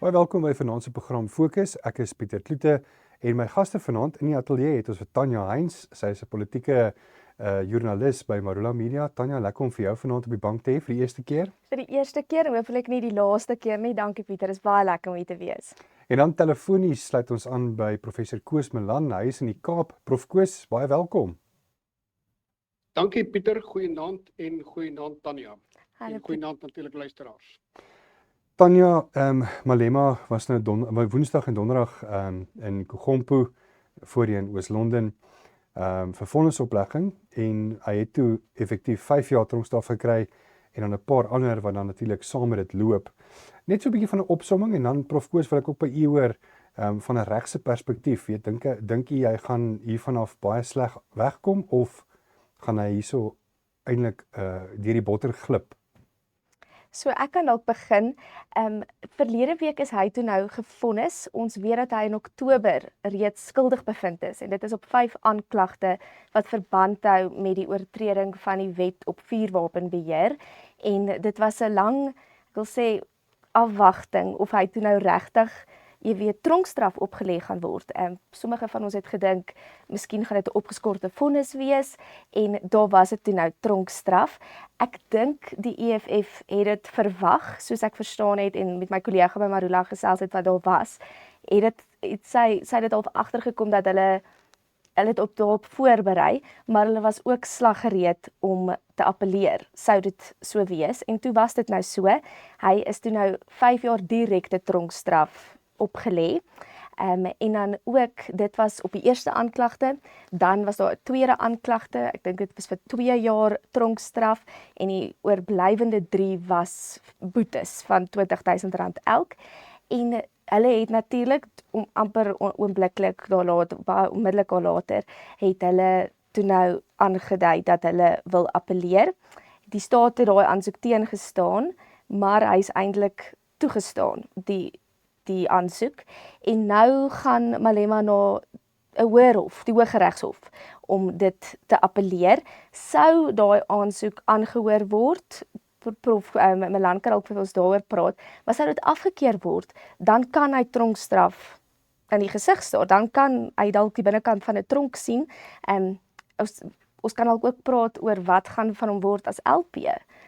Baie welkom by vanaand se program Fokus. Ek is Pieter Kloete en my gaste vanaand in die ateljee het ons vir Tanya Heinz. Sy is 'n politieke joernalis by Marula Media. Tanya, lekker om vir jou vanaand op die bank te hê vir die eerste keer. Vir die eerste keer en hopelik nie die laaste keer nie. Dankie Pieter, is baie lekker om hier te wees. En dan telefonies sluit ons aan by professor Koos Milan. Hy is in die Kaap. Prof Koos, baie welkom. Dankie Pieter, goeienaand en goeienaand Tanya. Hallo, En goeienaand natuurlik luisteraars. Tanya, Malema was nou Woensdag en Donderdag in Kugompo voorheen Oos-London vir vonnisoplegging en hy het toe effektief 5 jaar tronkstraf gekry en dan 'n paar ander wat dan natuurlik saam met dit loop. Net so 'n bietjie van 'n opsomming en dan Prof Koos wil ek ook by u hoor van 'n regse perspektief. Dink jy hy gaan hiervan af baie sleg wegkom of gaan hy hierso eintlik deur die botter glip? So ek kan dalk begin. Verlede week is hy toe nou gevonnis. Ons weet dat hy in Oktober reeds skuldig bevind is en dit is op 5 aanklagte wat verband hou met die oortreding van die wet op vuurwapenbeheer. En dit was 'n lang, ek wil sê, afwagting of hy toe nou regtig tronkstraf opgelê gaan word. Sommige van ons het gedink, miskien gaan dit 'n opgeskorte vonnis wees en daar was dit toe nou tronkstraf. Ek dink die EFF het dit verwag, soos ek verstaan het en met my kollega by Marula gesels het wat daar was, sy het dit al agtergekom dat hulle het op daarop voorberei, maar hulle was ook slaggereed om te appeleer, sou dit so wees. En toe was dit nou so, hy is toe nou 5 jaar direkte tronkstraf opgelê. En dan ook, dit was op die eerste aanklagte, dan was daar 'n tweede aanklagte, ek dink dit was vir 2 jaar tronkstraf, en die oorblywende 3 was boetes van R20.000 elk. En hulle het natuurlik, amper onmiddellik daar later, het hulle toe nou aangedui dat hulle wil appeleer. Die staat het daai aansoek teengestaan, maar hy is eintlik toegestaan, die aansoek. En nou gaan Malema na 'n Hoërhof, die Hooggeregshof, om dit te appeleer. Sou daai aansoek aangehoor word, Prof Milan kan ook vir ons daaroor praat, maar sou dit afgekeur word, dan kan hy tronkstraf in die gesig staan, dan kan hy dalk die binnekant van 'n tronk sien. Ons kan ook praat oor wat gaan van hom word as LP,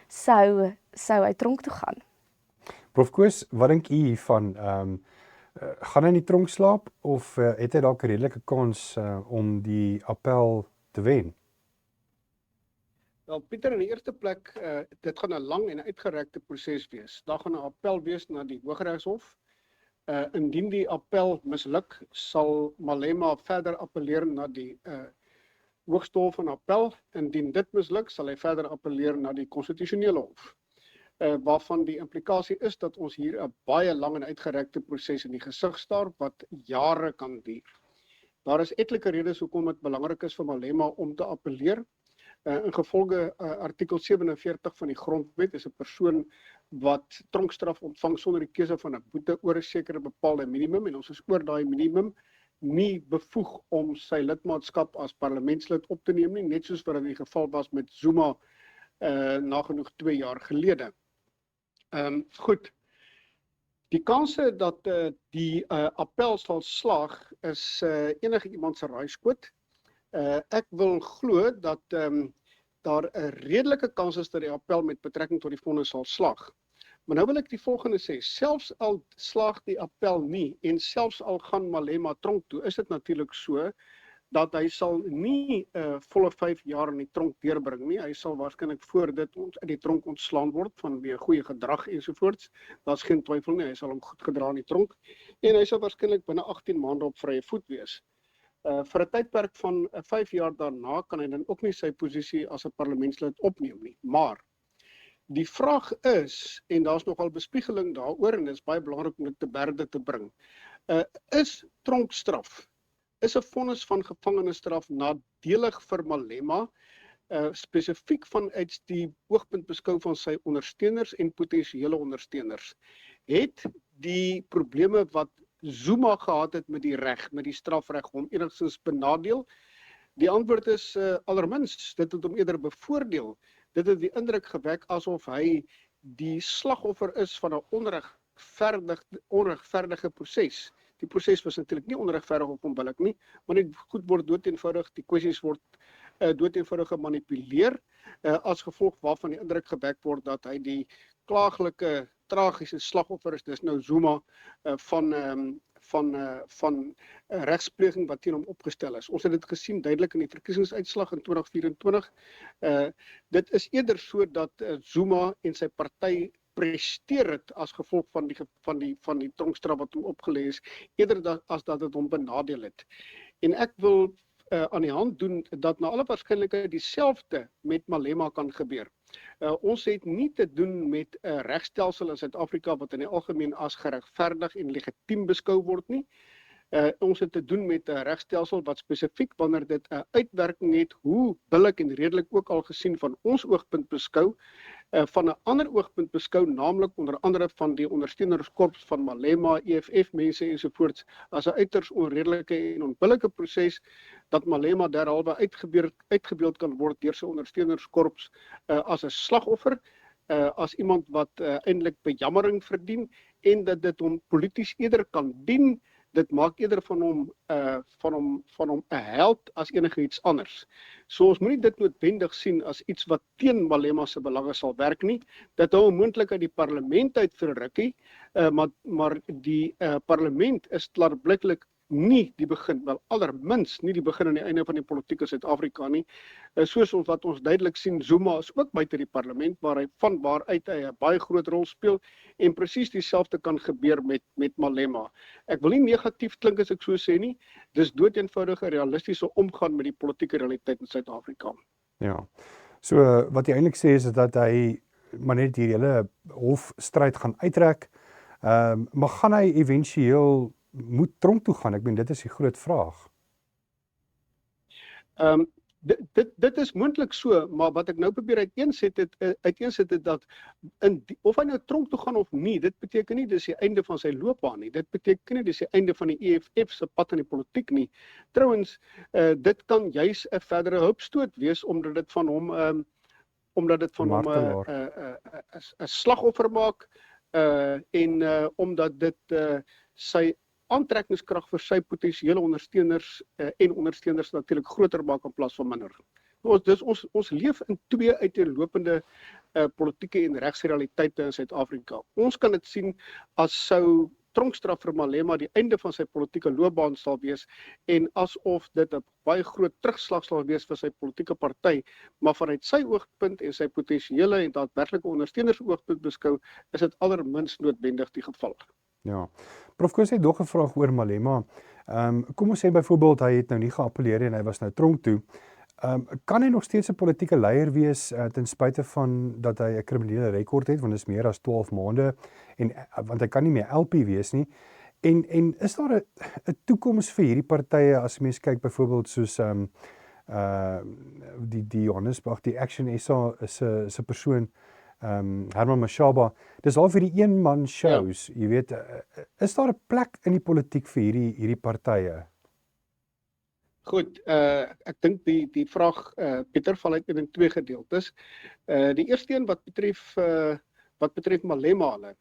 sou hy tronk toe gaan. Prof Koos, wat dink u hiervan? Gaan hy in die tronk slaap of het hy dalk 'n redelike kans om die appel te wen? Wel Pieter, in die eerste plek, dit gaan 'n lang en uitgerekte proses wees. Daar gaan 'n appel wees na die Hooggeregshof. Indien die appel misluk, sal Malema verder appeleer na die Hoogste Hof van Appel. Indien dit misluk, sal hy verder appeleer na die Konstitusionele Hof. Waarvan die implikasie is dat ons hier 'n baie lang en uitgerekte proses in die gesig staar wat jare kan duur. Daar is etlike redes hoekom dit belangrik is vir Malema om te appeleer. In gevolge artikel 47 van die Grondwet is 'n persoon wat tronkstraf ontvang sonder die keuse van 'n boete oor 'n sekere bepaalde minimum, en ons is oor daai minimum nie bevoeg om sy lidmaatskap as parlementslid op te neem nie, net soos wat dit die geval was met Zuma nagenoeg 2 jaar gelede. Goed, die kanse dat die appel sal slaag is enige iemand se raaiskoot. Ek wil glo dat daar 'n redelike kans is dat die appel met betrekking tot die vonnis sal slaag. Maar nou wil ek die volgende sê, selfs al slaag die appel nie en selfs al gaan Malema tronk toe, is dit natuurlik so dat hy sal nie volle 5 jaar in die tronk deurbring nie. Hy sal waarskynlik voor dit uit die tronk ontslaan word vanweë goeie gedrag ensovoorts. Daar's geen twyfel nie, hy sal hom goed gedra in die tronk en hy sal waarskynlik binne 18 maande op vrye voet wees. Vir 'n tydperk van 5 jaar daarna kan hy dan ook nie sy posisie as 'n parlementslid opneem nie. Maar die vraag is, en daar's nogal bespiegeling daaroor en dit is baie belangrik om dit te berde te bring, is tronkstraf, is 'n vonnis van gevangenisstraf nadelig vir Malema, spesifiek vanuit die oogpunt beskou van sy ondersteuners en potensiële ondersteuners. Het die probleme wat Zuma gehad het met die reg, met die strafreg, hom enigstens benadeel? Die antwoord is allerminst, dit het hom eerder bevoordeel. Dit het die indruk gewek asof hy die slagoffer is van 'n onreg onregverdige proses. Die proses was natuurlik nie onregverdig of onbillik nie, maar dit goed word doeteenvoudig, die kwessies word doeteenvoudig gemanipuleer, as gevolg waarvan die indruk gewek word dat hy die klaaglike, tragiese slagoffer is, dis nou Zuma, van regspleging wat teen hom opgestel is. Ons het dit gesien duidelik in die verkiesingsuitslag in 2024. Dit is eerder so dat Zuma en sy party presteer het as gevolg van die tronkstraf wat hom opgelê is, eerder as dat dit hom benadeel het. En ek wil aan die hand doen dat na alle waarskynlikheid dieselfde met Malema kan gebeur. Ons het nie te doen met 'n regstelsel in Suid-Afrika wat in die algemeen as geregverdig en legitiem beskou word nie. Ons het te doen met 'n regstelsel wat spesifiek wanneer dit 'n uitwerking het, hoe billik en redelik ook al gesien van ons oogpunt beskou, van 'n ander oogpunt beskou, naamlik onder andere van die ondersteunerskorps van Malema, EFF mense ensovoorts, as 'n uiters onredelike en onbillike proses, dat Malema derhalwe uitgebeeld kan word deur sy ondersteunerskorps as 'n slagoffer, as iemand wat eintlik bejammering verdien, en dat dit hom polities eerder kan dien. Dit maak eerder van hom 'n held as enigiets anders. So ons moenie dit noodwendig sien as iets wat teen Malema se belange sal werk nie. Dit hou moontlik uit die parlement uit vir 'n rukkie, maar die parlement is klaarbliklik nie die begin, wel allerminst nie die begin en die einde van die politiek in Suid-Afrika nie. Soos wat ons duidelik sien, Zuma is ook buite die parlement, van waaruit hy 'n baie groot rol speel, en presies dieselfde kan gebeur met Malema. Ek wil nie negatief klink as ek so sê nie, dis doeteenvoudige realistiese omgaan met die politieke realiteit in Suid-Afrika. Ja, so wat jy eintlik sê is dat hy maar net die hele hofstryd gaan uitrek, maar gaan hy éventueel moet tronk toe gaan? Ek bedoel, dit is die groot vraag. Dit is moontlik so, maar wat ek nou probeer uiteensit het dat of hy nou tronk toe gaan of nie, dit beteken nie dis die einde van sy loopbaan nie. Dit beteken nie dis die einde van die EFF se pad in die politiek nie. Trouwens, dit kan juis 'n verdere hulpstoot wees omdat dit van hom 'n slagoffer maak, en omdat dit sy aantrekkingskrag vir sy potensiële ondersteuners en ondersteuners natuurlik groter maak in plaas van minder. Ons leef in twee uiteenlopende politieke en regsrealiteite in Suid-Afrika. Ons kan dit sien as sou tronkstraf vir Malema die einde van sy politieke loopbaan sal wees, en asof dit 'n baie groot terugslag sal wees vir sy politieke party, maar vanuit sy oogpunt en sy potensiële en daadwerklike ondersteuners oogpunt beskou, is dit allerminst noodwendig die geval. Ja, Prof Koos het nog 'n vraag oor Malema. Kom ons sê byvoorbeeld hy het nou nie geappeleer en hy was nou tronk toe. Kan hy nog steeds 'n politieke leier wees ten spyte van dat hy 'n kriminele rekord het, want dit is meer as 12 maande, want hy kan nie meer LP wees nie. En is daar 'n toekoms vir hierdie partye as mens kyk byvoorbeeld soos die Johannesburg, die Action SA is 'n persoon, Herman Mashaba, dis al vir die een-man shows, jy weet, is daar 'n plek in die politiek vir hierdie partye? Goed, ek dink die vraag, Pieter, val uit in twee gedeeltes. Die eerste een wat betref Malema hulle.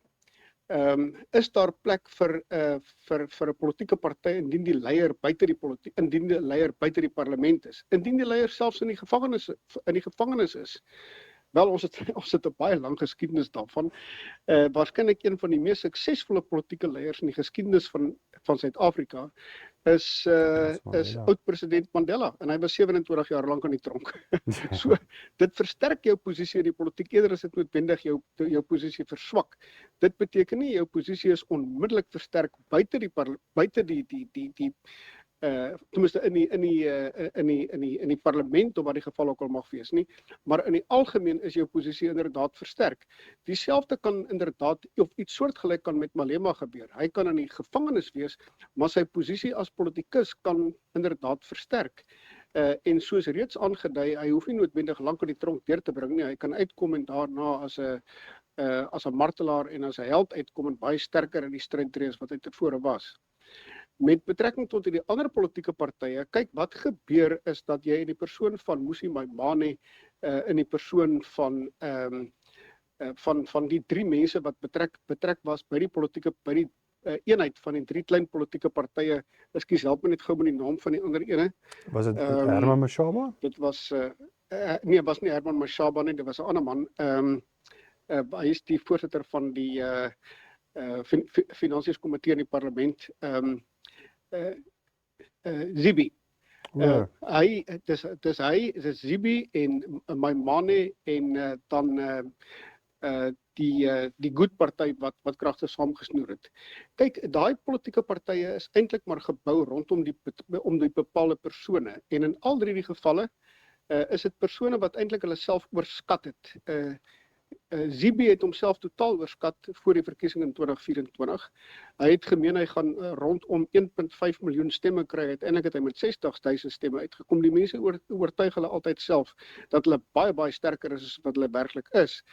Is daar plek vir 'n politieke party indien die leier buite die parlement is, indien die leier selfs in die gevangenis is? Wel, ons het 'n baie lang geskiedenis daarvan. Waarskynlik een van die mees suksesvolle politieke leiers in die geskiedenis van Suid-Afrika is oud-president Mandela, en hy was 27 jaar lank aan die tronk. So, dit versterk jou posisie in die politiek, eerder as dit noodwendig jou posisie verswak. Dit beteken nie jou posisie is onmiddellik versterk buite die tenminste in die parlement, of wat die geval ook al mag wees nie, maar in die algemeen is jou posisie inderdaad versterk. Dieselfde kan inderdaad, of iets soortgelyk kan met Malema gebeur. Hy kan in die gevangenis wees, maar sy posisie as politikus kan inderdaad versterk. En soos reeds aangedui, hy hoef nie noodwendig lank in die tronk deur te bring nie. Hy kan uitkom en daarna as 'n martelaar en as 'n held uitkom en baie sterker in die stryd tree as wat hy tevore was. Met betrekking tot die ander politieke partye, kyk, wat gebeur is dat jy in die persoon van Mmusi Maimane, in die persoon van van die 3 mense wat betrek was by die eenheid van die 3 klein politieke partye. Ekskuus, help my net gou met die naam van die ander ene. Was dit Herman Mashaba? Dit was nee, was nie Herman Mashaba nie, dit was 'n ander man. Hy is die voorsitter van die Finansiëskomitee in die parlement, Zibi. Dis Zibi en Maimane en dan die Good Party wat kragtig saamgesnoer het. Kyk, daai politieke partye is eintlik maar gebou rondom die bepaalde persone en in al 3 gevalle is dit persone wat eintlik hulle self oorskat het. Zibi het homself totaal oorskat voor die verkiesing in 2024. Hy het gemeen hy gaan rondom 1.5 miljoen stemme kry. Uiteindelik het hy met 60.000 stemme uitgekom. Die mense oortuig hulle altyd self dat hulle baie sterker is as wat hulle werklik is.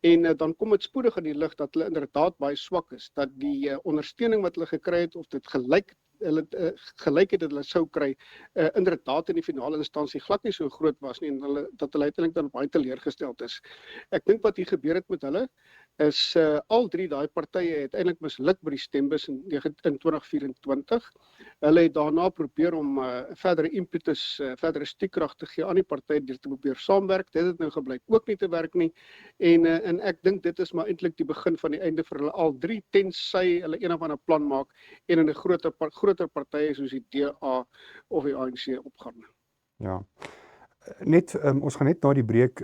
En dan kom dit spoedig in die lig dat hulle inderdaad baie swak is, dat die ondersteuning wat hulle gekry het of dit gelykheid dat hulle sou kry, inderdaad in die finale instansie glad nie so groot was nie en dat hulle uiteindelik dan baie teleurgesteld is. Ek dink wat hier gebeur het met hulle is al 3 daai partye het eintlik misluk by die stembus in 2024. Hulle het daarna probeer om verdere impetus, verdere stiekkrag te gee aan die partye deur te probeer saamwerk. Dit het nou gebleik ook nie te werk nie. En ek dink dit is maar eintlik die begin van die einde vir hulle al 3, tensy hulle een of ander plan maak en in 'n groter partye soos die DA of die ANC opgaan. Ja. Net ons gaan net na die breek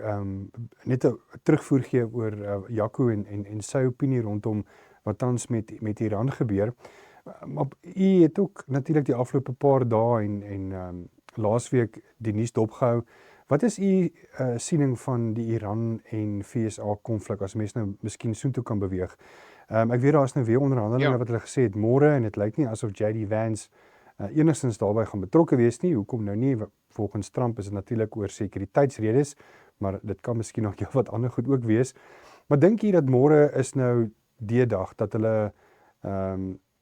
net 'n terugvoer gee oor Jaco en sy opinie rondom wat tans met Iran gebeur. Maar u het ook natuurlik die afgelope paar dae en laasweek die nuus dopgehou. Wat is u siening van die Iran en FSA konflik as mens nou miskien soontoe kan beweeg? Ek weet daar is nou weer onderhandelinge wat hulle gesê het môre en dit lyk nie asof JD Vance enigstens daarbey gaan betrokke wees nie. Hoekom nou nie? Volgens Trump is dit natuurlik oor sekuriteitsredes, maar dit kan miskien nog wat ander goed ook wees. Maar dink jy dat môre is nou die dag dat hulle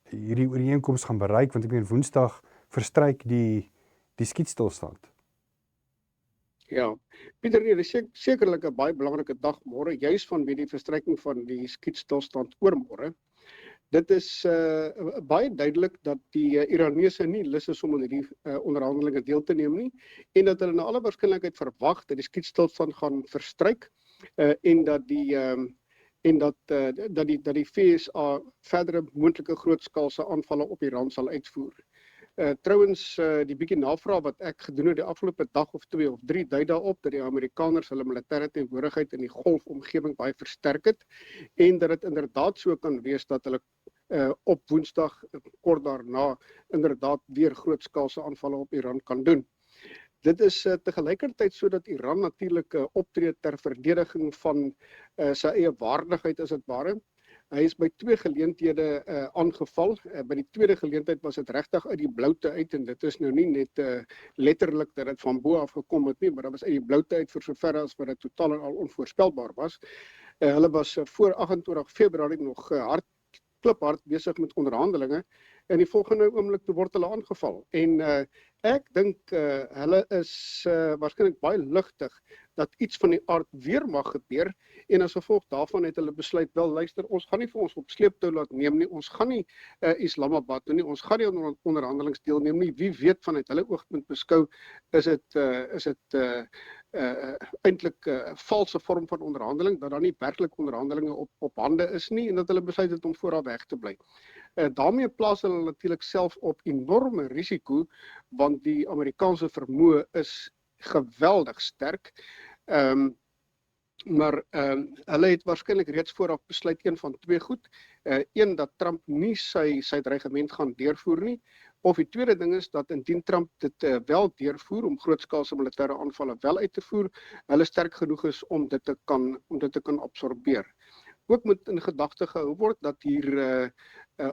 hierdie ooreenkoms gaan bereik, want ek meen Woensdag verstryk die skietstilstand? Ja, Pieter, dit is sekerlik 'n baie belangrike dag môre, juis vanweë die verstryking van die skietstilstand oormôre. Dit is baie duidelik dat die Iranese nie lus is om in hierdie onderhandelinge deel te neem nie en dat hulle na alle waarskynlikheid verwag dat die skietstilstand gaan verstryk en dat die FSA verdere moontlike grootskaalse aanvalle op Iran sal uitvoer. Trouwens, die bietjie navraag wat ek gedoen het die afgelope dag of 2 of 3 dui daarop dat die Amerikaners hulle militêre teenwoordigheid in die golfomgewing baie versterk het en dat dit inderdaad so kan wees dat hulle op Woensdag kort daarna inderdaad weer grootskaalse aanvalle op Iran kan doen. Dit is tegelykertyd sodat Iran natuurlik optree ter verdediging van sy eie waardigheid as dit ware. Hy is by 2 geleenthede aangeval. By die tweede geleentheid was dit regtig uit die bloute uit en dit is nou nie net letterlik dat dit van bo af gekom het nie, maar dit was uit die bloute uit vir sover as wat dit totaal en al onvoorspelbaar was. Hulle was voor 28 Februarie nog kliphard besig met onderhandelinge en die volgende oomblik toe word hulle aangeval. En ek dink hulle is waarskynlik baie ligtig dat iets van die aard weer mag gebeur en as gevolg daarvan het hulle besluit, wel luister, ons gaan nie vir ons op sleeptou laat neem nie, ons gaan nie Islamabad toe nie, ons gaan nie aan onderhandelings deelneem nie. Wie weet vanuit hulle oogpunt beskou is dit eintlik 'n valse vorm van onderhandeling, dat daar nie werklik onderhandelinge op hande is nie en dat hulle besluit het om vooraf weg te bly. Daarmee plaas hulle natuurlik self op enorme risiko want die Amerikaanse vermoë is geweldig sterk. Maar hulle het waarskynlik reeds vooraf besluit een van 2 goed. Een dat Trump nie sy dreigement gaan deurvoer nie. Of die tweede ding is dat indien Trump dit wel deurvoer om grootskaalse militêre aanvalle wel uit te voer, hulle sterk genoeg is om dit te kan absorbeer. Ook moet in gedagte gehou word dat hier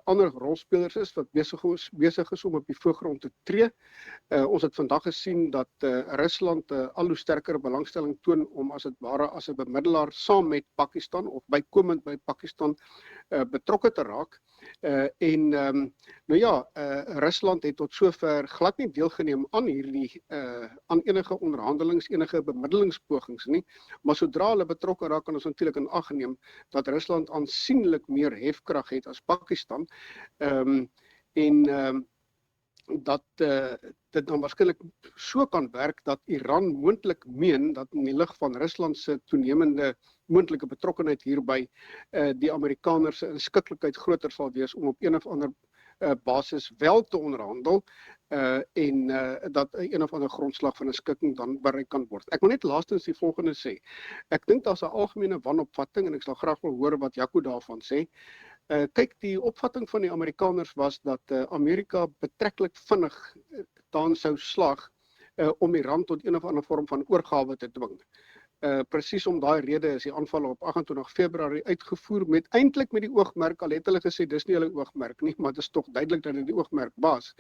ander rolspelers is wat besig is om op die voorgrond te tree. Ons het vandag gesien dat Rusland al hoe sterker belangstelling toon om as dit ware as 'n bemiddelaar saam met Pakistan of bykomend by Pakistan betrokke te raak. Rusland het tot sover glad nie deelgeneem aan aan enige onderhandelings, enige bemiddelingspogings nie, maar sodra hulle betrokke raak, kan ons natuurlik in ag neem dat Rusland aansienlik meer hefkrag het as Pakistan, dat dit dan waarskynlik so kan werk dat Iran moontlik meen dat in die lig van Rusland se toenemende moontlike betrokkenheid hierby die Amerikaners se inskikkelikheid groter sal wees om op een of ander basis wel te onderhandel dat een of ander grondslag van 'n skikking dan bereik kan word. Ek wil net laastens die volgende sê. Ek dink daar's 'n algemene wanopvatting en ek sal graag wil hoor wat Jaco daarvan sê. Kyk, die opvatting van die Amerikaners was dat Amerika betreklik vinnig daarin sou slaag om Iran tot een of ander vorm van oorgawe te dwing. Presies om daai rede is die aanvalle op 28 Februarie uitgevoer met eintlik met die oogmerk, al het hulle gesê dis nie hulle oogmerk nie, maar dit is tog duidelik dat dit die oogmerk was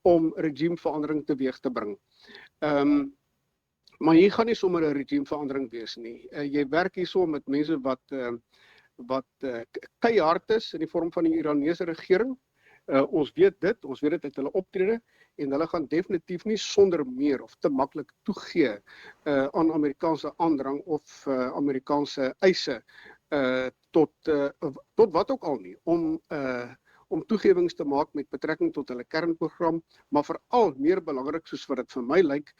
om regimeverandering teweeg te bring. Maar hier gaan nie sommer 'n regimeverandering wees nie. Jy werk hierso met mense wat keihard is in die vorm van die Iranese regering. Ons weet dit uit hulle optrede en hulle gaan definitief nie sonder meer of te maklik toegee aan Amerikaanse aandrang of Amerikaanse eise tot wat ook al nie om toegewings te maak met betrekking tot hulle kernprogram, maar veral meer belangrik soos wat dit vir my lyk,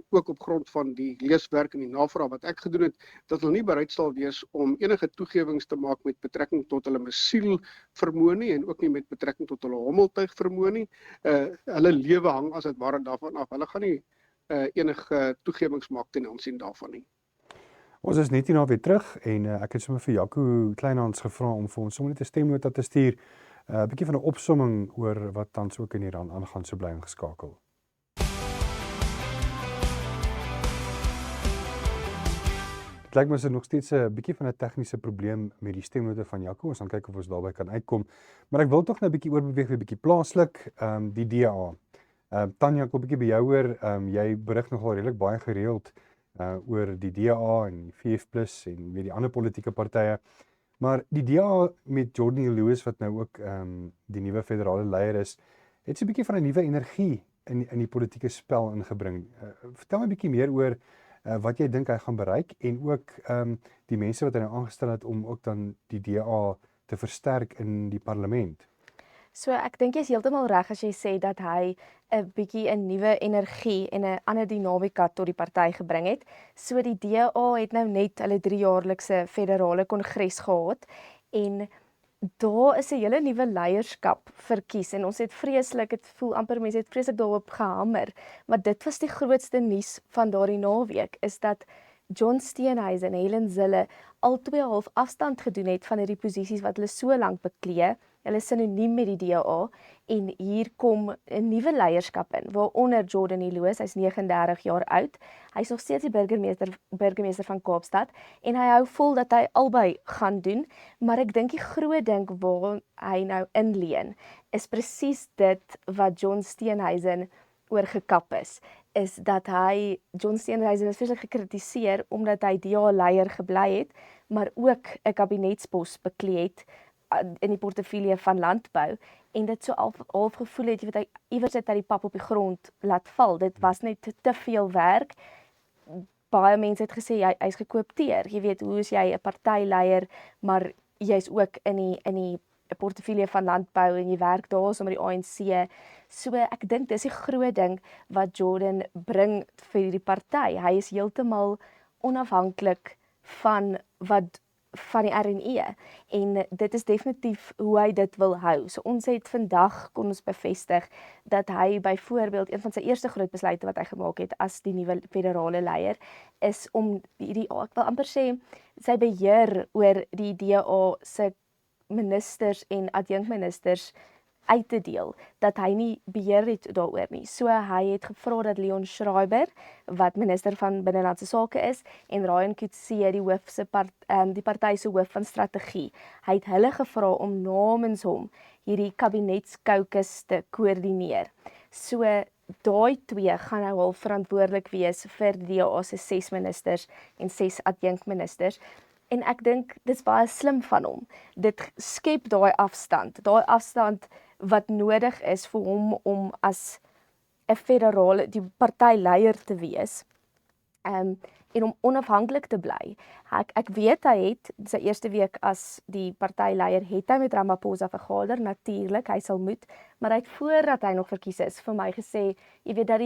ook op grond van die leeswerk en die navraag wat ek gedoen het, dat hulle nie bereid sal wees om enige toegewings te maak met betrekking tot hulle missiel vermoë nie en ook nie met betrekking tot hulle hommeltuig vermoë nie. Hulle lewe hang as dit ware daarvan af. Hulle gaan nie enige toegewings maak ten aansien daarvan nie. Ons is net hierna weer terug en ek het sommer vir Jaco Kleinhans gevra om vir ons sommer net 'n stemnota te stuur. 'n Bietjie van 'n opsomming oor wat tans ook in Iran aangaan, so bly ingeskakel. Dit lyk my is nog steeds 'n bietjie van 'n tegniese probleem met die stemnota van Jaco. Ons gaan kyk of ons daarby kan uitkom. Maar ek wil tog nou 'n bietjie oorbeweeg weer 'n bietjie plaaslik, die DA. Tanya, ek wil 'n bietjie by jou hoor. Jy berig nogal redelik baie gereeld oor die DA en die VF+ en weer die ander politieke partye. Maar die DA met Jordani Lewis wat nou ook die nuwe federale leier is, het so 'n bietjie van 'n nuwe energie in die politieke spel ingebring. Vertel my 'n bietjie meer oor wat jy dink hy gaan bereik en ook die mense wat hy nou aangestel het om ook dan die DA te versterk in die parlement. So ek dink jy is heeltemal reg as jy sê dat hy 'n bietjie 'n nuwe energie en 'n ander dinamika tot die party gebring het. So die DA het nou net hulle 3-jaarlikse federale kongres gehad en daar is 'n hele nuwe leierskap verkies en ons het vreeslik, dit voel amper mense het vreeslik daarop gehamer, maar dit was die grootste nuus van daardie naweek is dat John Steenhuisen en Helen Zille al 2,5 afstand gedoen het van hierdie posisies wat hulle so lank beklee. Hulle is sinoniem met die DA en hier kom 'n nuwe leierskap in, waaronder Jordani Lewis, hy's 39 jaar oud. Hy's nog steeds die burgemeester van Kaapstad en hy hou vol dat hy albei gaan doen, maar ek dink die groot ding waar hy nou inleen is presies dit wat John Steenhuisen oorgekap is dat John Steenhuisen is vreeslik gekritiseer omdat hy DA-leier gebly het, maar ook 'n kabinetspos beklee het in die portefeulje van landbou en dit so half gevoel het, jy weet, hy iewers het hy die pap op die grond laat val. Dit was net te veel werk. Baie mense het gesê hy's gekoopteer. Jy weet, hoe is jy 'n partyleier, maar jy's ook in die portefeulje van landbou en jy werk daar saam met die ANC. So ek dink dis die groot ding wat Jordan bring vir die party. Hy is heeltemal onafhanklik van die RNE en dit is definitief hoe hy dit wil hou. So ons het vandag kon ons bevestig dat hy byvoorbeeld een van sy eerste groot besluite wat hy gemaak het as die nuwe federale leier is om ek wil amper sê sy beheer oor die DA se ministers en adjunkministers uit te deel, dat hy nie beheer het daaroor nie. So hy het gevra dat Leon Schreiber, wat minister van Binnelandse Sake is, en Ryan Coetzee, die party se hoof van strategie, hy het hulle gevra om namens hom hierdie kabinetskoukus te koördineer. So daai twee gaan nou al verantwoordelik wees vir die DA se 6 ministers en 6 adjunkministers. En ek dink dis baie slim van hom. Dit skep daai afstand wat nodig is vir hom om as 'n federale die partyleier te wees. En om onafhanklik te bly. Ek weet hy het sy eerste week as die partyleier het hy met Ramaphosa vergader, natuurlik, hy sal moet, maar hy het voordat hy nog verkies is vir my gesê, jy weet dat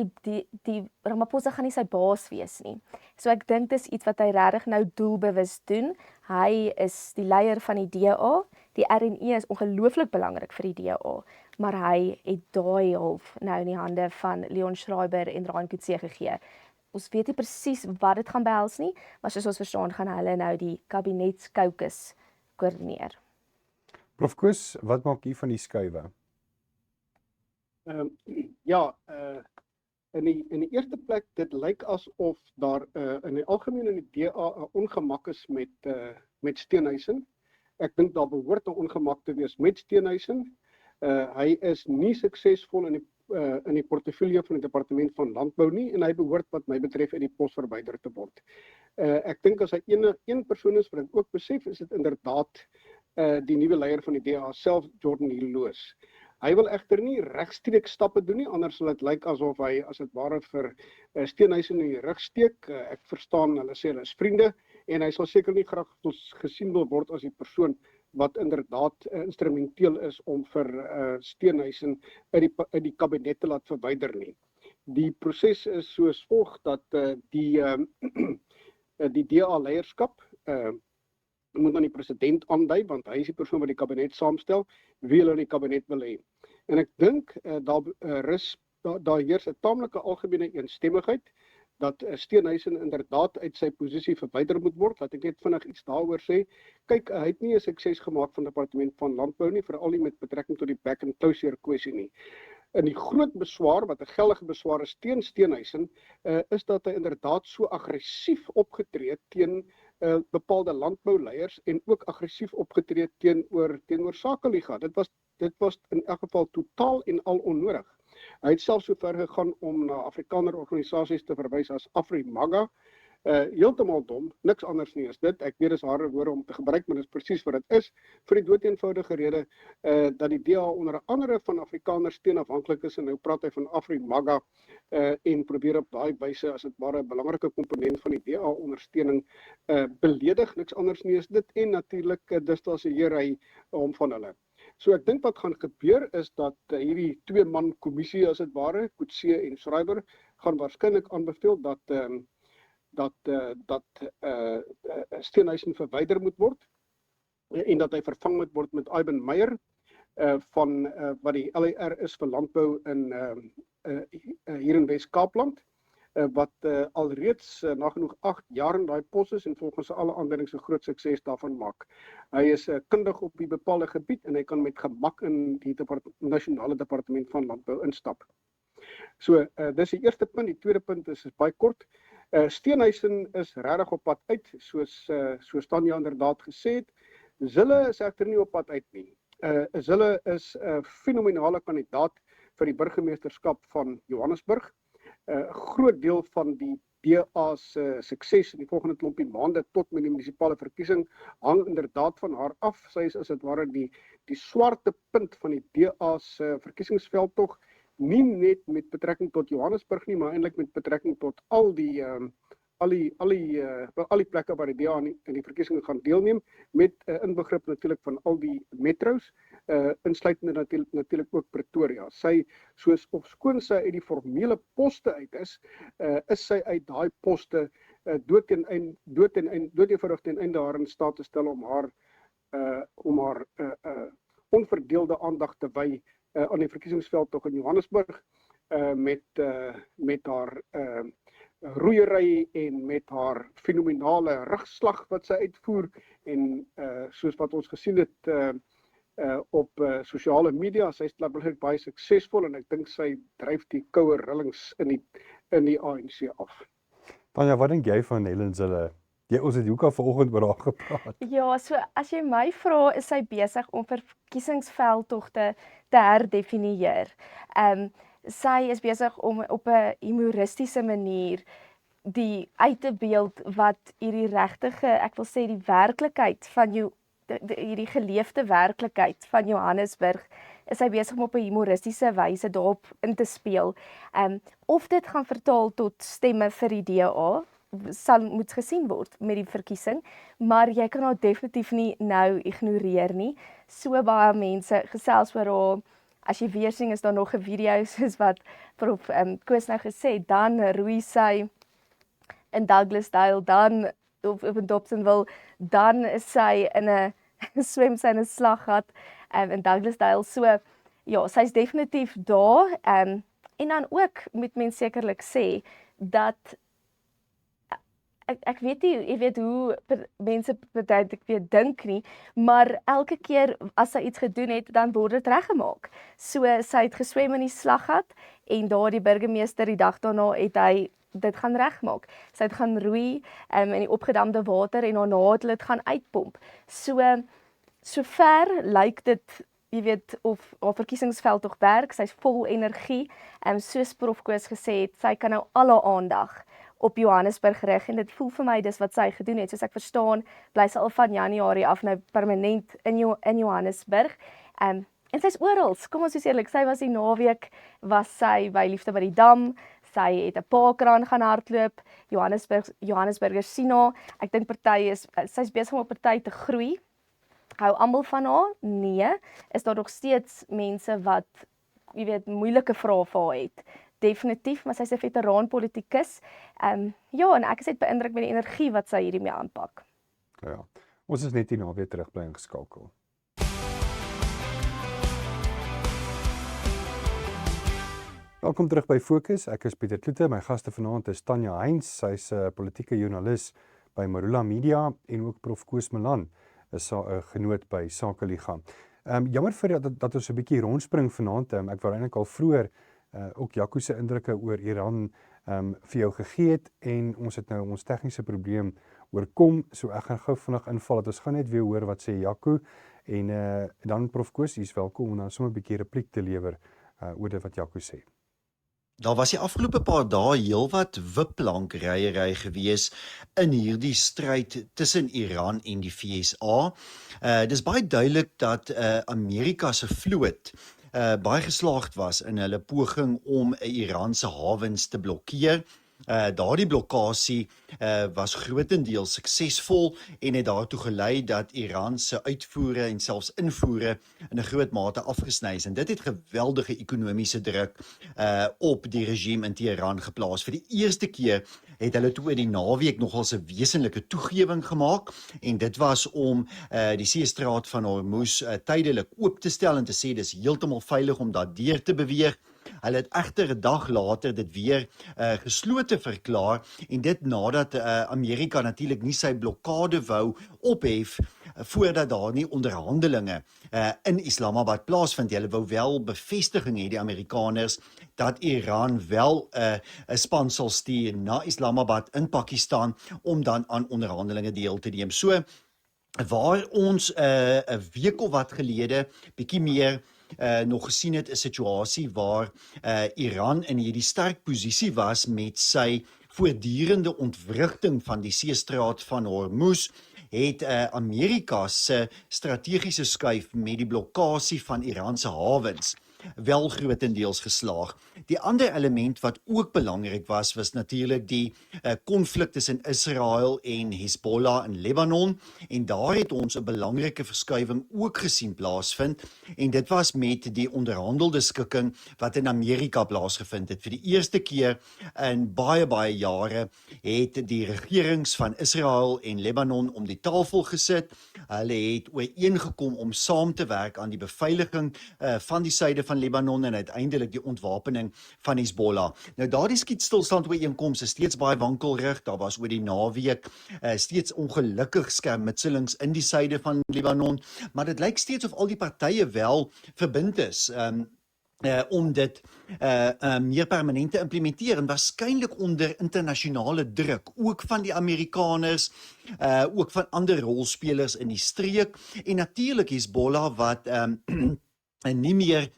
die Ramaphosa gaan nie sy baas wees nie. So ek dink dis iets wat hy regtig nou doelbewus doen. Hy is die leier van die DA. Die RNE is ongelooflik belangrik vir die DA, maar hy het daai half nou in die hande van Leon Schreiber en Ryan Coetzee gegee. Ons weet nie presies wat dit gaan behels nie, maar soos ons verstaan gaan hulle nou die kabinetskoukus koördineer. Prof Koos, wat maak u van die skuwe? In die eerste plek, dit lyk asof daar in die algemeen in die DA 'n ongemak is met Steenhuisen. Ek dink daar behoort 'n ongemak te wees met Steenhuisen. Hy is nie suksesvol in die portefeulje van die departement van landbou nie en hy behoort wat my betref uit die pos verwyder te word. Ek dink as hy een persoon is wat ek ook besef, is dit inderdaad die nuwe leier van die DA self, Jordan Hilloos. Hy wil egter nie regstreeks stappe doen nie, anders sal dit lyk asof hy as dit ware vir Steenhuisen in die rug steek. Ek verstaan, hulle sê hulle is vriende en hy sal seker nie graag gesien wil word as die persoon wat inderdaad instrumenteel is om vir Steenhuisen uit die kabinet te laat verwyder nie. Die proses is soos volg dat die DA leierskap moet aan die president aandui, want hy is die persoon wat die kabinet saamstel, wie hulle in die kabinet wil hê. En ek dink daar heers 'n taamlike algemene eensstemmigheid dat Steenhuisen inderdaad uit sy posisie verwyder moet word. Laat ek net vinnig iets daaroor sê. Kyk, hy het nie 'n sukses gemaak van departement van landbou nie, veral nie met betrekking tot die back and closure kwessie nie. En die groot beswaar, wat 'n geldige beswaar is teen Steenhuisen, is dat hy inderdaad so aggressief opgetree het teen bepaalde landbouleiers en ook aggressief opgetree teenoor Sakeliga. Dit was in elk geval totaal en al onnodig. Hy het selfs so ver gegaan om na Afrikaner organisasies te verwys as Afrimaga. Heeltemal dom, niks anders nie is dit. Ek weet dis harde woorde om te gebruik, maar dis presies wat dit is, vir die doeteenvoudige rede dat die DA onder andere van Afrikaners teenafhanklik is, en nou praat hy van Afrimaga en probeer op daai wyse as dit ware 'n belangrike komponent van die DA ondersteuning beledig, niks anders nie is dit, en natuurlik distansieer hy hom van hulle. So ek dink wat gaan gebeur is dat hierdie 2-man kommissie as dit ware, Coetzee en Schreiber, gaan waarskynlik aanbeveel dat Steenhuisen verwyder moet word en dat hy vervang moet word met Iben Meyer van wat die LER is vir landbou hier in Wes-Kaapland, wat alreeds nagenoeg 8 jaar in daai pos is en volgens alle aanduidings 'n groot sukses daarvan maak. Hy is kundig op die bepaalde gebied en hy kan met gemak in die nasionale departement van landbou instap. So, dis die eerste punt. Die tweede punt is baie kort. Steenhuisen is regtig op pad uit, soos Tanya inderdaad gesê het. Zille is egter nie op pad uit nie. Zille is 'n fenominale kandidaat vir die burgemeesterskap van Johannesburg. 'n Groot deel van die DA se sukses in die volgende klompie maande tot met die munisipale verkiesing hang inderdaad van haar af. Sy is as dit ware die swarte punt van die DA se verkiesingsveldtog, nie net met betrekking tot Johannesburg nie, maar eintlik met betrekking tot al die plekke waar die DA in die verkiesing gaan deelneem, met inbegrip natuurlik van al die metros, insluitende natuurlik ook Pretoria. Sy, ofskoon sy uit die formele poste uit is sy uit daai poste dood-eenvoudig ten einde haar in staat te stel om haar onverdeelde aandag te wy aan die verkiesingsveldtog in Johannesburg, met haar roeiery en met haar fenominale rugslag wat sy uitvoer, en soos wat ons gesien het op sosiale media. Sy is natuurlik baie suksesvol en ek dink sy dryf die koue rillings in die ANC af. Tanya, wat dink jy van Helen Zille? Ons het hoeka vanoggend oor haar gepraat. Ja, so as jy my vra, is sy besig om verkiesingsveldtogte te herdefinieer. Sy is besig om op 'n humoristiese manier die uit te beeld wat hierdie regtige, ek wil sê die werklikheid van jou hierdie geleefde werklikheid van Johannesburg, is hy besig om op 'n humoristiese wyse daarop in te speel. Of dit gaan vertaal tot stemme vir die DA, moet gesien word met die verkiesing, maar jy kan haar definitief nie nou ignoreer nie. So baie mense gesels oor haar. As jy weer sien, is daar nog 'n video soos wat Prof Koos nou gesê, dan roei sy in Douglasdale, dan op in Dobsonville, dan is sy in 'n swem sy in 'n slaggat in Douglasdale. So ja, sy's definitief daar. En dan ook moet mens sekerlik sê dat ek weet nie, jy weet hoe mense ek weet dink nie, maar elke keer as sy iets gedoen het, dan word dit reggemaak. So sy het geswem in die slaggat en daar die burgemeester die dag daarna het hy dit gaan regmaak. Sy het gaan roei in die opgedamde water en daarna het hulle dit gaan uitpomp. So ver lyk dit, jy weet, of haar verkiesingsveld tog werk. Sy's vol energie. Soos Prof Koos gesê het, sy kan nou al haar aandag op Johannesburg rig en dit voel vir my dis wat sy gedoen het. Soos ek verstaan, bly sy al van Januarie af nou permanent in Johannesburg. En sy's oral. Kom ons wees eerlik, sy was die naweek, was sy by Liefde by die Dam. Sy het 'n parkrun gaan hardloop. Johannesburgers sien haar. Ek dink sy's besig om op party te groei. Hou almal van haar? Nee. Is daar nog steeds mense wat, jy weet, moeilike vrae vir haar het? Definitief, maar sy's 'n veteraan politikus. Ja, en ek is net beïndruk met die energie wat sy hierdie mee aanpak. Ja. Ons is net hierna weer terug bly ingeskakel. Welkom terug by Fokus. Ek is Pieter Kloete. My gaste vanaand is Tanya Heinz. Sy's 'n politieke joernalis by Marula Media en ook Prof Koos Malan, is 'n genoot by Sakeliga. Jammer vir dat ons 'n bietjie rondspring vanaand. Ek wou eintlik al vroeër ook Jaco se indrukke oor Iran vir jou gegee het en ons het nou ons tegniese probleem oorkom. So ek gaan gou vinnig inval dat ons gaan net weer hoor wat sê Jaco en dan Prof Koos, jy's welkom om dan sommer 'n bietjie repliek te lewer oor dit wat Jaco sê. Daar was die afgelope paar dae heelwat wipplankryery gewees in hierdie stryd tussen Iran en die VSA. Dis baie duidelik dat Amerika se vloot baie geslaagd was in hulle poging om Iranse hawens te blokkeer. Daardie blokkasie was grootendeels suksesvol en het daartoe gelei dat Iran se uitvoere en selfs invoere in 'n groot mate afgesny is. En dit het geweldige ekonomiese druk op die regime in Teheran geplaas. Vir die eerste keer het hulle toe in die naweek nogals 'n wesenlike toegewing gemaak en dit was om die seestraat van Hormuz tydelik oop te stel en te sê dis heeltemal veilig om daardeur te beweeg. Hulle het egter 'n dag later dit weer geslote verklaar en dit nadat Amerika natuurlik nie sy blokkade wou ophef voordat daar nie onderhandelinge in Islamabad plaasvind. Hulle wou wel bevestiging hê, die Amerikaners, dat Iran wel 'n span sal stuur na Islamabad in Pakistan om dan aan onderhandelinge deel te neem. So waar ons 'n week of wat gelede bietjie meer nog gesien het 'n situasie waar Iran in hierdie sterk posisie was met sy voortdurende ontwrigting van die seestraat van Hormuz, het Amerika se strategiese skuif met die blokkasie van Iran se hawens wel grootendeels geslaag. Die ander element wat ook belangrik was natuurlik die konflik tussen Israel en Hezbollah in Libanon en daar het ons 'n belangrike verskuiwing ook gesien plaasvind en dit was met die onderhandelde skikking wat in Amerika plaasgevind het. Vir die eerste keer in baie jare het die regerings van Israel en Libanon om die tafel gesit. Hulle het ooreengekom om saam te werk aan die beveiliging van die suide van van Libanon en uiteindelik die ontwapening van Hezbollah. Nou daardie skietstilstand ooreenkoms is steeds baie wankelrig. Daar was oor die naweek steeds ongelukkig skermutselings in die suide van Libanon, maar dit lyk steeds of al die partye wel verbind is. Om dit meer permanent te implementeer en waarskynlik onder internasionale druk, ook van die Amerikaners, ook van ander rolspelers in die streek en natuurlik Hezbollah wat en nie meer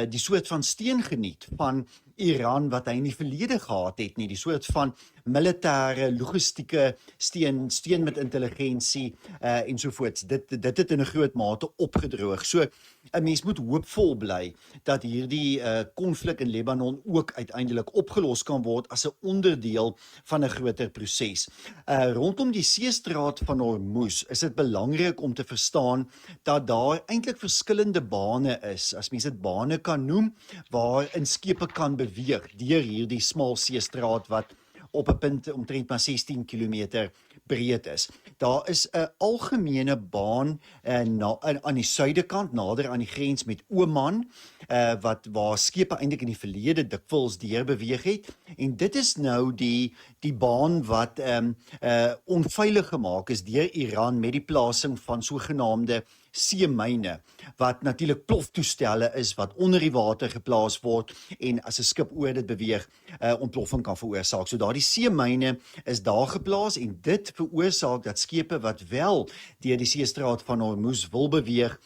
die soort van steun geniet van Iran wat hy in die verlede gehad het nie, die soort van militêre, logistieke steun met intelligensie ensovoorts. Dit het in 'n groot mate opgedroog. So 'n mens moet hoopvol bly dat hierdie konflik in Libanon ook uiteindelik opgelos kan word as 'n onderdeel van 'n groter proses. Rondom die seestraat van Hormuz is dit belangrik om te verstaan dat daar eintlik verskillende bane is, as mens dit bane kan noem, waarin skepe kan beweeg deur hierdie smal seestraat wat op 'n punt omtrent maar 16 km breed is. Daar is 'n algemene baan aan die suidekant nader aan die grens met Oman waar skepe eintlik in die verlede dikwels deur beweeg het en dit is nou die baan wat onveilig gemaak is deur Iran met die plasing van sogenaamde seemyne wat natuurlik ploftoestelle is wat onder die water geplaas word en as 'n skip oor dit beweeg ontploffing kan veroorsaak. So daardie seemyne is daar geplaas en dit veroorsaak dat skepe wat wel deur die seestraat van Hormuz wil beweeg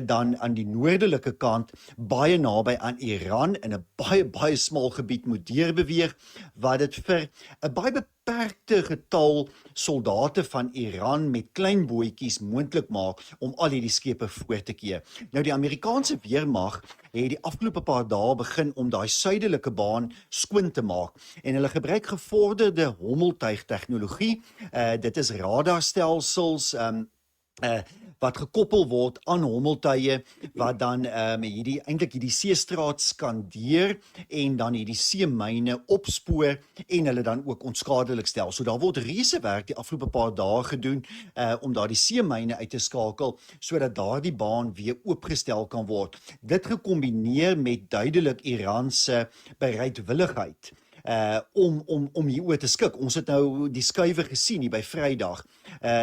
dan aan die noordelike kant baie naby aan Iran in 'n baie smal gebied moet deurbeweeg wat dit vir 'n baie beperkte getal soldate van Iran met klein bootjies moontlik maak om al hierdie skepe voor te keer. Nou die Amerikaanse weermag het die afgelope paar dae begin om daai suidelike baan skoon te maak en hulle gebruik gevorderde hommeltuig tegnologie. Dit is radarstelsels wat gekoppel word aan hommeltuie wat dan hierdie seestraat skandeer en dan hierdie seemyne opspoor en hulle dan ook onskadelik stel. So daar word reuse werk die afgelope paar dae gedoen om daardie seemyne uit te skakel sodat daardie baan weer oopgestel kan word. Dit gekombineer met duidelik Iran se bereidwilligheid om hieroor te skik. Ons het nou die skuwe gesien hier by Vrydag.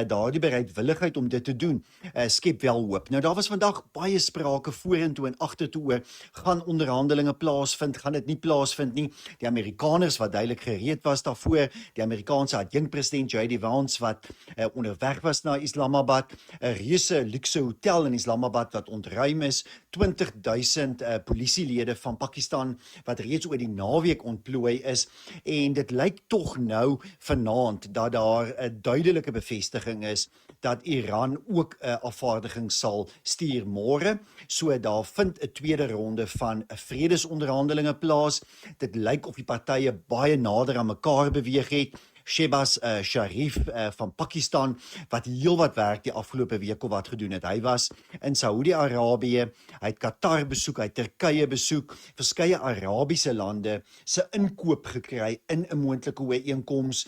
Daardie bereidwilligheid om dit te doen, skep wel hoop. Nou daar was vandag baie sprake vorentoe en agtertoe oor gaan onderhandelinge plaasvind, gaan dit nie plaasvind nie. Die Amerikaners wat duidelik gereed was daarvoor, die Amerikaanse adjunkpresident J.D. Vance wat onderweg was na Islamabad, 'n reuse luukse hotel in Islamabad wat ontruim is, 20,000 polisielede van Pakistan wat reeds oor die naweek ontplooi is en dit lyk tog nou vanaand dat daar 'n duidelike bevestiging is dat Iran ook 'n afvaardiging sal stuur môre. So daar vind 'n tweede ronde van 'n vredesonderhandelinge plaas. Dit lyk of die partye baie nader aan mekaar beweeg het. Shehbaz Sharif van Pakistan wat heelwat werk die afgelope week of wat gedoen het. Hy was in Saudi-Arabië, hy het Qatar besoek, hy het Turkye besoek, verskeie Arabiese lande se inkoop gekry in 'n moontlike ooreenkoms.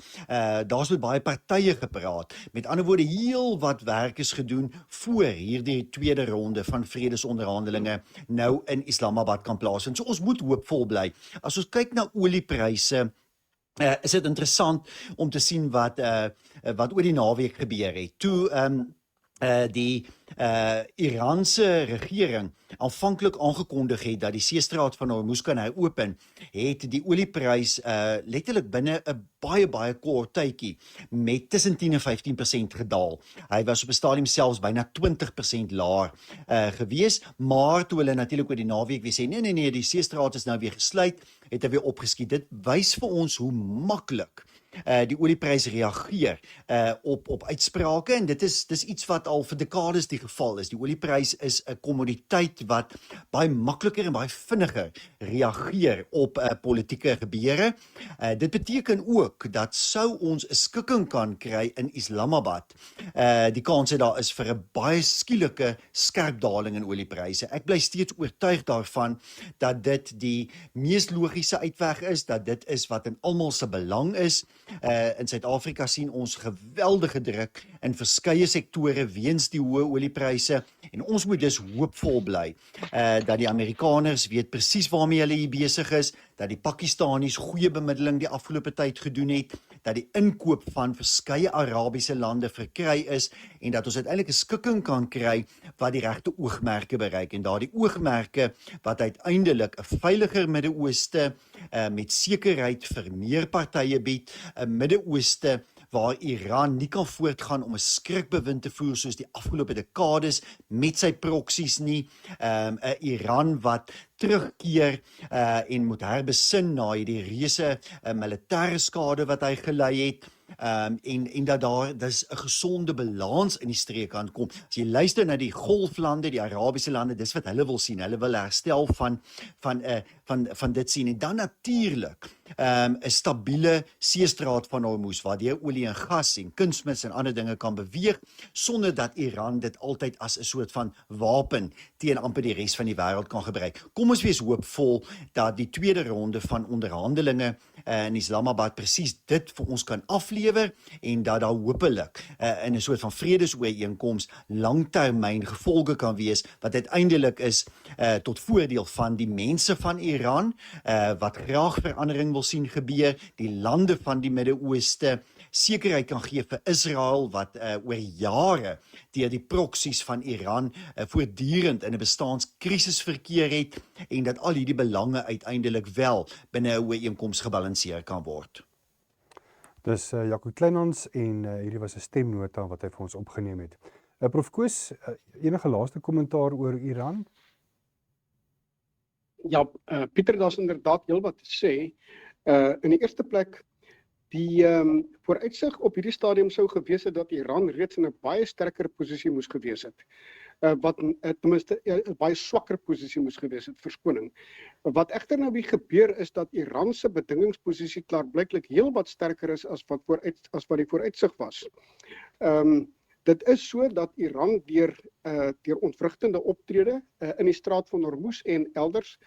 Daar's met baie partye gepraat. Met ander woorde, heel wat werk is gedoen voor hierdie tweede ronde van vredesonderhandelinge nou in Islamabad kan plaasvind. So ons moet hoopvol bly. As ons kyk na oliepryse, is dit interessant om te sien wat oor die naweek gebeur het. Toe die Iraanse regering aanvanklik aangekondig het dat die seestraat van Hormuz kan heropen, het die olieprys letterlik binne 'n baie kort tydjie met tussen 10 en 15% gedaal. Hy was op 'n stadium selfs byna 20% laer gewees, maar toe hulle natuurlik oor die naweek weer sê nee, die seestraat is nou weer gesluit, het hy weer opgeskiet. Dit wys vir ons hoe maklik die olieprys reageer op uitsprake en dis iets wat al vir dekades die geval is. Die olieprys is 'n kommoditeit wat baie makliker en baie vinniger reageer op politieke gebeure. Dit beteken ook dat sou ons 'n skikking kan kry in Islamabad, die kans dat daar is vir 'n baie skielike skerp daling in oliepryse. Ek bly steeds oortuig daarvan dat dit die mees logiese uitweg is, dat dit is wat in almal se belang is. In Suid-Afrika sien ons geweldige druk in verskeie sektore weens die hoë oliepryse En ons moet dus hoopvol bly dat die Amerikaners weet presies waarmee hulle hier besig is, dat die Pakistanis goeie bemiddeling die afgelope tyd gedoen het, dat die inkoop van verskeie Arabiese lande verkry is en dat ons uiteindelik 'n skikking kan kry wat die regte oogmerke bereik en daardie oogmerke wat uiteindelik 'n veiliger Midde-Ooste met sekerheid vir meer partye bied, 'n Midde-Ooste waar Iran nie kan voortgaan om 'n skrikbewind te voer soos die afgelope dekades met sy proksies nie, 'n Iran wat terugkeer en moet herbesin na hierdie reuse militêre skade wat hy gelei het. En dat daar dis 'n gesonde balans in die streek kan kom. As jy luister na die golflande, die Arabiese lande, dis wat hulle wil sien. Hulle wil herstel van dit sien. En dan natuurlik 'n stabiele seestraat van Hormuz waar die olie en gas en kunsmis en ander dinge kan beweeg sonder dat Iran dit altyd as 'n soort van wapen teen amper die res van die wêreld kan gebruik. Kom ons wees hoopvol dat die tweede ronde van onderhandelinge in Islamabad presies dit vir ons kan aflewer en dat daar hopelik in 'n soort van vredesooreenkoms langtermyn gevolge kan wees wat uiteindelik is tot voordeel van die mense van Iran wat graag verandering wil sien gebeur, die lande van die Midde-Ooste, sekerheid kan gee vir Israel wat oor jare deur die proksies van Iran voortdurend in 'n bestaanskrisis verkeer het en dat al hierdie belange uiteindelik wel binne 'n ooreenkoms gebalanseer kan word. Dis Jaco Kleinhans en hierdie was 'n stemnota wat hy vir ons opgeneem het. Prof Koos, enige laaste kommentaar oor Iran? Ja, Pieter, daar's inderdaad heel wat te sê. In die eerste plek, die vooruitsig op hierdie stadium sou gewees het dat Iran reeds in 'n baie sterker posisie moes gewees het. Wat ten minste 'n baie swakker posisie moes gewees het, verskoning. Wat egter nou weer gebeur is dat Iran se bedingingsposisie klaarblyklik heel wat sterker is as wat die vooruitsig was. Dit is so dat Iran deur ontwrigtende optrede in die straat van Hormuz en elders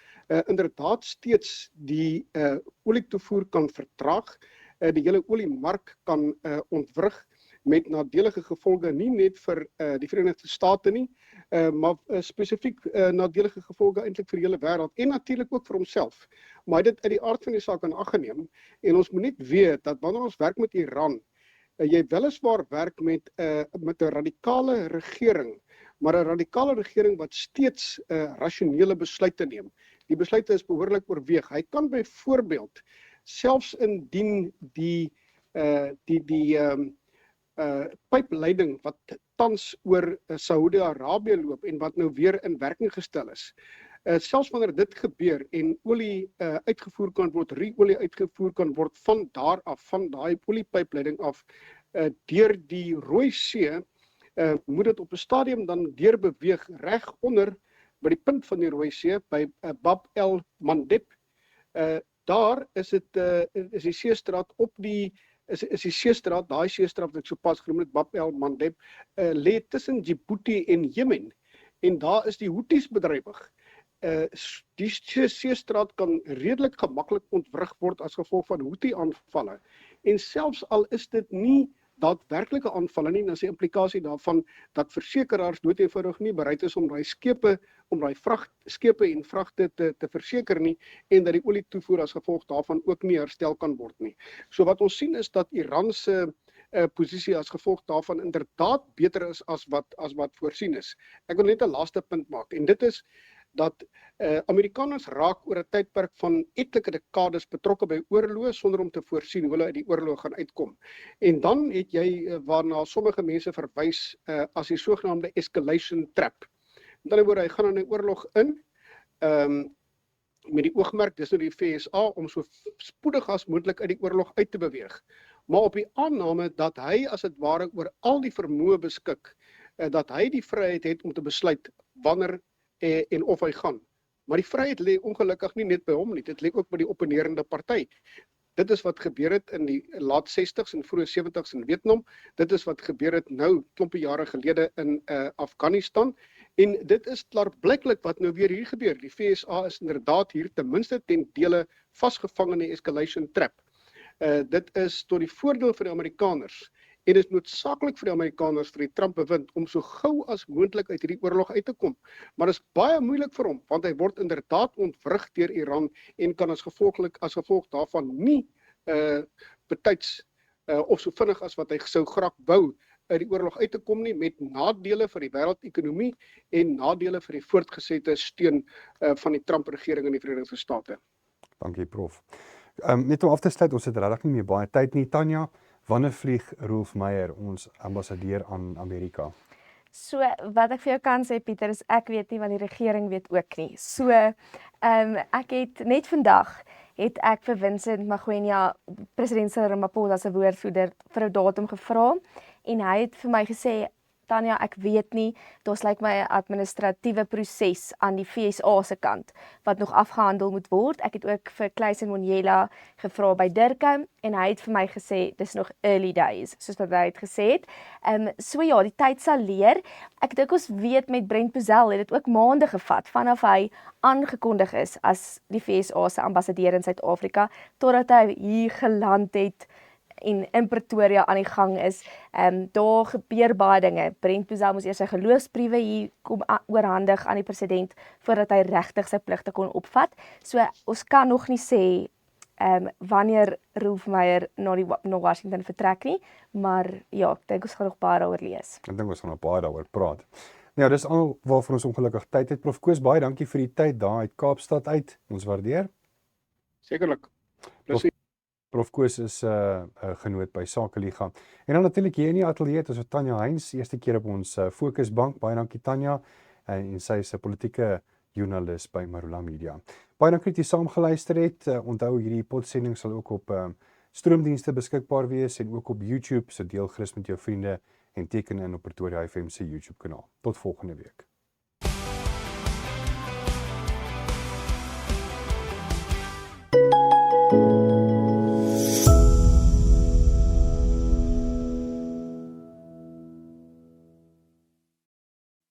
inderdaad steeds die olietoevoer kan vertraag, die hele oliemark kan ontwrig met nadelige gevolge nie net vir die Verenigde State nie, maar spesifiek nadelige gevolge eintlik vir die hele wêreld en natuurlik ook vir homself. Maar hy het dit uit die aard van die saak in ag geneem en ons moet net weet dat wanneer ons werk met Iran, jy weliswaar werk met 'n radikale regering, maar 'n radikale regering wat steeds rasionele besluite neem. Die besluite is behoorlik oorweeg. Hy kan byvoorbeeld selfs indien die pypleiding wat tans oor Saudi-Arabië loop en wat nou weer in werking gestel is, selfs wanneer dit gebeur en olie uitgevoer kan word, ruolie uitgevoer kan word van daar af, van daai oliepypleiding af, deur die Rooi See, moet dit op 'n stadium dan deurbeweeg reg onder by die punt van die Rooi See by Bab el Mandeb. Daar is die seestraat op die die seestraat, daai seestraat wat ek sopas genoem het, Bab el Mandeb, lê tussen Djibouti en Jemen en daar is die Houthis bedrywig. Die seestraat kan redelik gemaklik ontwrig word as gevolg van Houthi-aanvalle. En selfs al is dit nie daadwerklike aanvalle nie, dan is die implikasie daarvan dat versekeraars doeteenvoudig nie bereid is om daai skepe en vragte te verseker nie en dat die olietoevoer as gevolg daarvan ook nie herstel kan word nie. So wat ons sien is dat Iran se posisie as gevolg daarvan inderdaad beter is as wat voorsien is. Ek wil net 'n laaste punt maak en dit is dat Amerikaners raak oor 'n tydperk van etlike dekades betrokke by oorloë sonder om te voorsien hoe hulle uit die oorlog gaan uitkom. En dan het jy waarna sommige mense verwys as die sogenaamde escalation trap. Met ander woorde, hy gaan in 'n oorlog in met die oogmerk, dis nou die VSA, om so spoedig as moontlik uit die oorlog uit te beweeg. Maar op die aanname dat hy as dit ware oor al die vermoë beskik, dat hy die vryheid het om te besluit wanneer en of hy gaan. Maar die vryheid lê ongelukkig nie net by hom nie, dit lê ook by die opponerende party. Dit is wat gebeur het in die laat 60s en vroeë 70s in Vietnam. Dit is wat gebeur het nou klompie jare gelede in Afghanistan. En dit is klaarblyklik wat nou weer hier gebeur. Die VSA is inderdaad hier ten minste ten dele vasgevang in die escalation trap. Dit is tot die voordeel van die Amerikaners En dit is noodsaaklik vir die Amerikaners, vir die Trump-bewind, om so gou as moontlik uit hierdie oorlog uit te kom. Maar dit is baie moeilik vir hom, want hy word inderdaad ontwrig deur Iran en kan as gevolg daarvan nie betyds of so vinnig as wat hy sou graag wou uit die oorlog uit te kom nie, met nadele vir die wêreldekonomie en nadele vir die voortgesette steun van die Trump-regering in die Verenigde State. Dankie prof. Net om af te sluit, ons het regtig nie meer baie tyd nie. Tanya, wanneer vlieg Rolf Meyer, ons ambassadeur aan Amerika? So wat ek vir jou kan sê Pieter is ek weet nie want die regering weet ook nie. So ek het net vandag het ek vir Vincent Magwenya, president Cyril Ramaphosa se woordvoerder, vir 'n datum gevra en hy het vir my gesê Tanya, ek weet nie, daar's lyk my 'n administratiewe proses aan die FSA se kant wat nog afgehandel moet word. Ek het ook vir Clayson Monyela gevra by Durban en hy het vir my gesê dis nog early days, soos wat hy het gesê het. So ja, die tyd sal leer. Ek dink ons weet met Brent Bozell het dit ook maande gevat vanaf hy aangekondig is as die FSA se ambassadeur in Suid-Afrika totdat hy hier geland het en in Pretoria aan die gang is. Daar gebeur baie dinge. Brent Bozell moes eers sy geloofsbriewe hier kom oorhandig aan die president voordat hy regtig sy pligte kon opvat. So ons kan nog nie sê wanneer Rolf Meyer na Washington vertrek nie, maar ja, ek dink ons gaan nog baie daaroor lees. Ek dink ons gaan nog baie daaroor praat. Nou ja, dis al waarvoor ons ongelukkig tyd het. Prof Koos, baie dankie vir die tyd daar uit Kaapstad uit. Ons waardeer. Sekerlik. Prof Koos is 'n genoot by Sakeliga. En dan natuurlik hier in die ateljee, ons het Tanya Heinz, eerste keer op ons Fokusbank. Baie dankie Tanya. En sy is 'n politieke joernalis by Marula Media. Baie dankie dat jy saamgeluister het. Onthou hierdie podsending sal ook op stroomdienste beskikbaar wees en ook op YouTube. So deel gerus met jou vriende en teken in op Pretoria FM se YouTube kanaal. Tot volgende week.